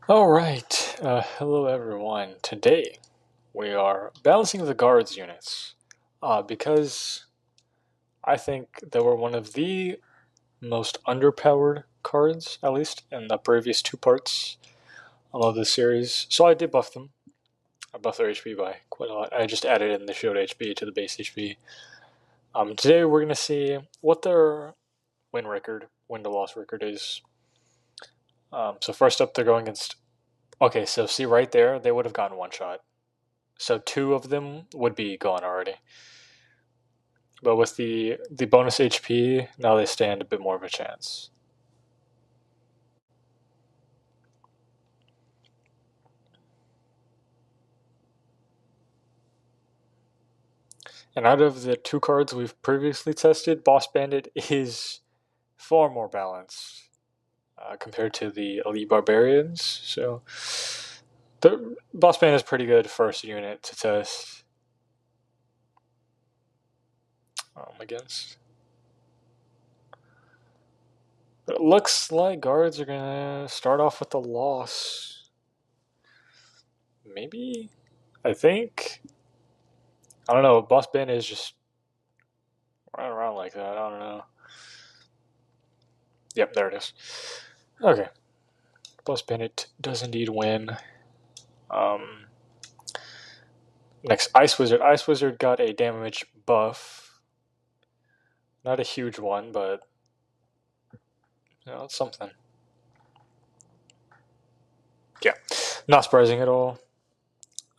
Alright, hello everyone. Today we are balancing the guards units because I think they were one of the most underpowered cards, at least in the previous two parts of the series. So I did buff them. I buffed their HP by quite a lot. I just added in the shield HP to the base HP. Today we're going to see what their win to loss record is. So first up, they're going against. Okay, so see right there, they would have gotten one shot. So two of them would be gone already. But with the bonus HP, now they stand a bit more of a chance. And out of the two cards we've previously tested, Boss Bandit is far more balanced compared to the Elite Barbarians. So the Boss Bandit is pretty good first unit to test against. But it looks like guards are gonna start off with a loss. Maybe? I think. I don't know. Boss Bandit is just running around like that. I don't know. Yep, there it is. Okay. Boss Bandit does indeed win. Um, Next, Ice Wizard. Ice Wizard got a damage buff. Not a huge one, but it's something. Yeah, not surprising at all.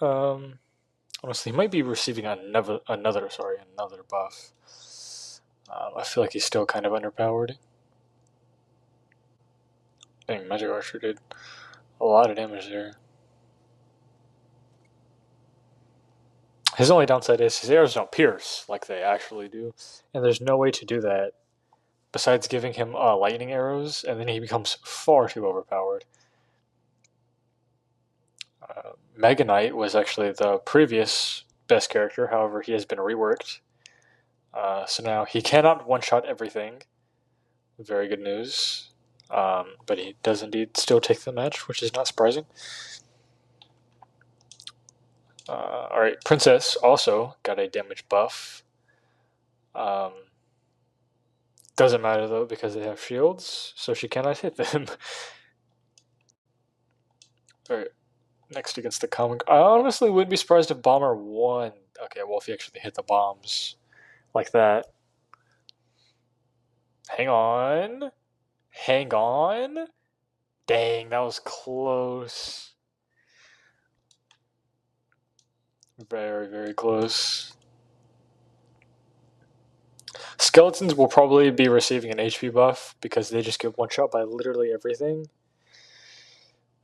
Honestly, he might be receiving another buff. I feel like he's still kind of underpowered. Dang, Magic Archer did a lot of damage there. His only downside is his arrows don't pierce like they actually do, and there's no way to do that besides giving him lightning arrows, and then he becomes far too overpowered. Mega Knight was actually the previous best character, however, he has been reworked. So now he cannot one-shot everything. Very good news. But he does indeed still take the match, which is not surprising. Alright, Princess also got a damage buff. Doesn't matter though because they have shields, so she cannot hit them. Alright, next against the common. I honestly wouldn't be surprised if Bomber won. Okay, well, if he actually hit the bombs like that. Hang on. Hang on. Dang, that was close. Very, very close. Skeletons will probably be receiving an HP buff because they just get one shot by literally everything.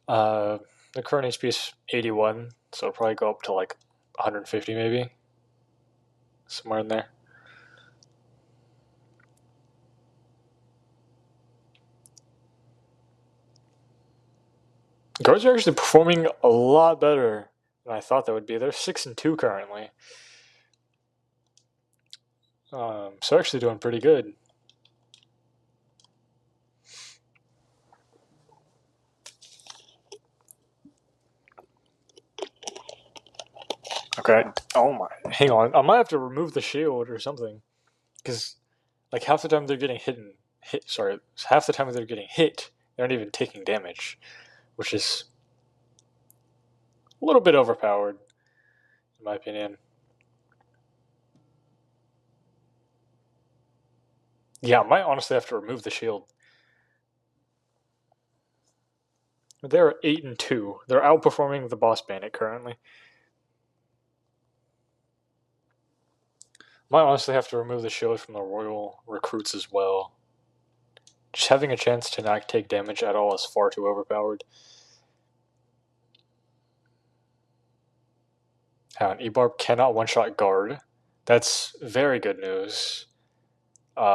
The current HP is 81, so it'll probably go up to like 150 maybe. Somewhere in there. Guards are actually performing a lot better than I thought they would be. They're 6-2 currently. So actually doing pretty good. Okay. Oh my. Hang on. I might have to remove the shield or something. Because, like, half the time they're getting half the time they're getting hit, they're not even taking damage. Which is a little bit overpowered, in my opinion. Yeah, I might honestly have to remove the shield. They're 8-2. They're outperforming the Boss Bandit currently. Might honestly have to remove the shield from the Royal recruits as well. Just having a chance to not take damage at all is far too overpowered. An E-Barb cannot one-shot guard. That's very good news.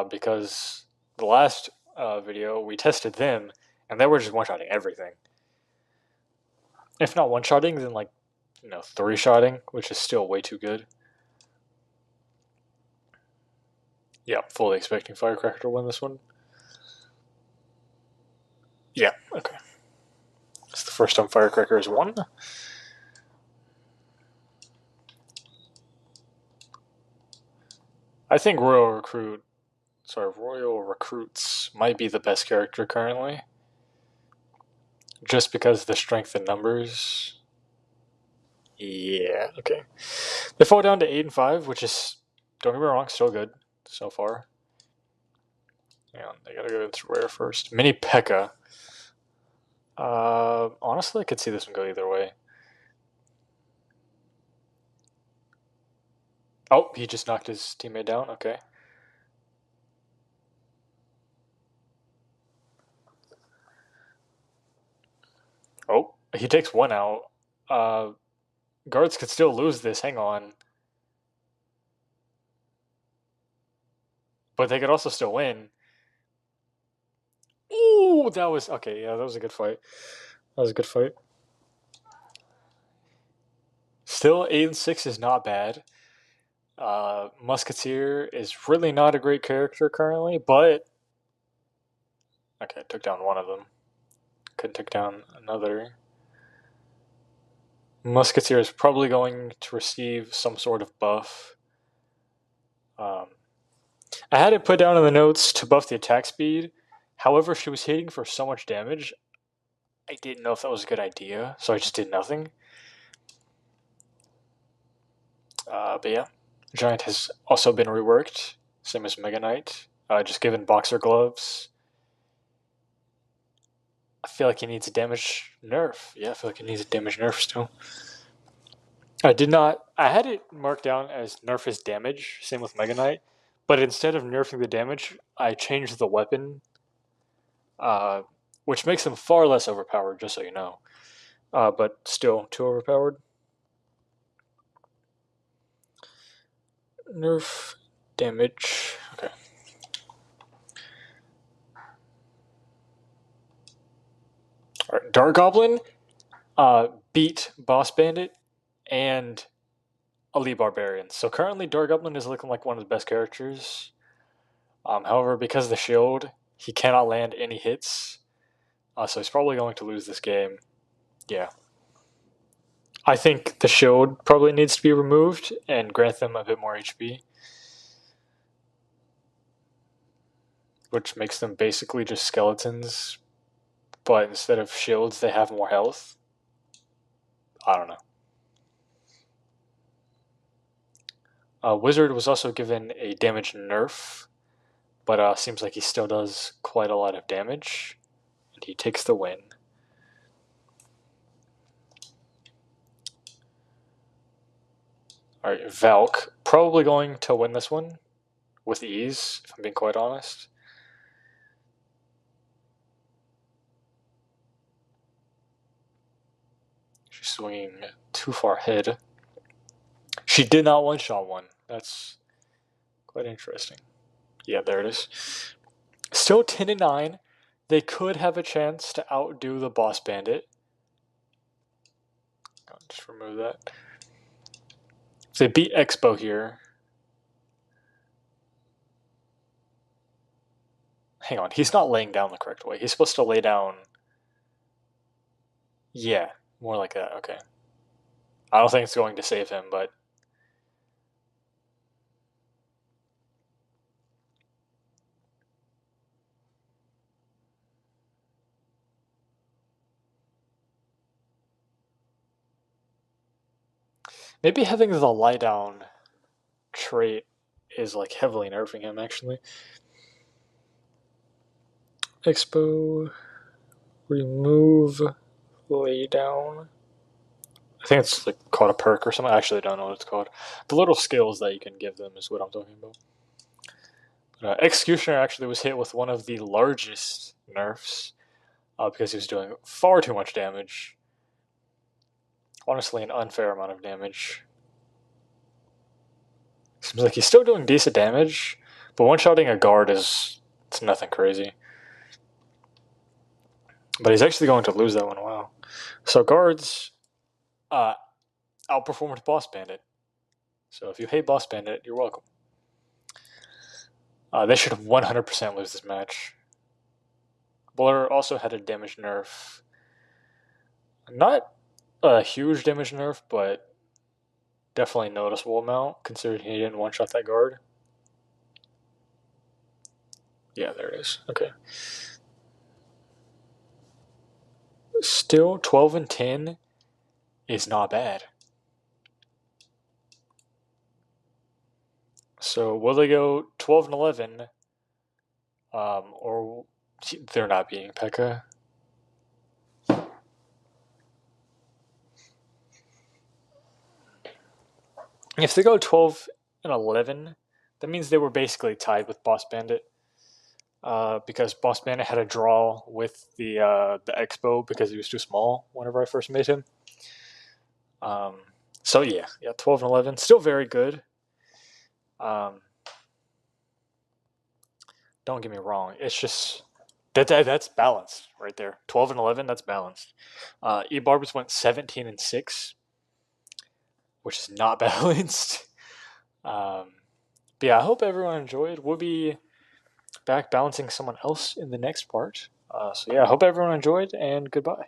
Because the last video, we tested them, and they were just one-shotting everything. If not one-shotting, then like, three-shotting, which is still way too good. Yeah, fully expecting Firecracker to win this one. Yeah, okay. It's the first time Firecracker has won. I think Royal Recruits might be the best character currently, just because of the strength in numbers. Yeah, okay. They fall down to 8 and 5, which is, don't get me wrong, still good so far. Yeah, they gotta go into rare first. Mini P.E.K.K.A. Honestly, I could see this one go either way. Oh, he just knocked his teammate down. Okay. Oh, he takes one out. Uh, guards could still lose this. Hang on. But they could also still win. Ooh, that was okay. Yeah, that was a good fight. That was a good fight. Still, 8 and 6 is not bad. Musketeer is really not a great character currently, but okay, took down one of them. Could take down another. Musketeer is probably going to receive some sort of buff. Um, I had it put down in the notes to buff the attack speed. However, she was hitting for so much damage, I didn't know if that was a good idea, so I just did nothing. But yeah, Giant has also been reworked, same as Mega Knight. Just given boxer gloves. I feel like he needs a damage nerf. Yeah, I feel like he needs a damage nerf still. I did not. I had it marked down as nerf his damage, same with Mega Knight. But instead of nerfing the damage, I changed the weapon, uh, which makes him far less overpowered, just so you know. But still too overpowered. Nerf damage. Okay. All right. Dark Goblin beat Boss Bandit and Elite Barbarian. So currently, Dark Goblin is looking like one of the best characters. However, because of the shield, he cannot land any hits. So he's probably going to lose this game. Yeah. I think the shield probably needs to be removed and grant them a bit more HP, which makes them basically just skeletons, but instead of shields, they have more health. I don't know. Wizard was also given a damage nerf, but seems like he still does quite a lot of damage, and he takes the win. All right, Valk probably going to win this one with ease, if I'm being quite honest. She's swinging too far ahead. She did not one-shot one. That's quite interesting. Yeah, there it is. Still 10-9. They could have a chance to outdo the Boss Bandit. I'll just remove that. If they beat Expo here. Hang on, he's not laying down the correct way. He's supposed to lay down. Yeah, more like that. Okay. I don't think it's going to save him, but maybe having the lie down trait is like heavily nerfing him actually. Expo, remove, lay down. I think it's like called a perk or something. I actually don't know what it's called. The little skills that you can give them is what I'm talking about. Executioner actually was hit with one of the largest nerfs because he was doing far too much damage. Honestly, an unfair amount of damage. Seems like he's still doing decent damage, but one-shotting a guard is it's nothing crazy. But he's actually going to lose that one. Wow. So guards outperformed Boss Bandit. So if you hate Boss Bandit, you're welcome. They should 100% lose this match. Buller also had a damage nerf. Not a huge damage nerf, but definitely noticeable amount considering he didn't one shot that guard. Yeah, there it is. Okay. Still, 12 and 10 is not bad. So will they go 12 and 11, or they're not beating Pekka? If they go 12 and 11, that means they were basically tied with Boss Bandit. Because Boss Bandit had a draw with the Expo because he was too small whenever I first made him. So yeah, 12 and 11, still very good. Don't get me wrong, it's just that's balanced right there. 12 and 11, that's balanced. E-Barbers went 17 and 6, which is not balanced. But yeah, I hope everyone enjoyed. We'll be back balancing someone else in the next part. So yeah, I hope everyone enjoyed, and goodbye.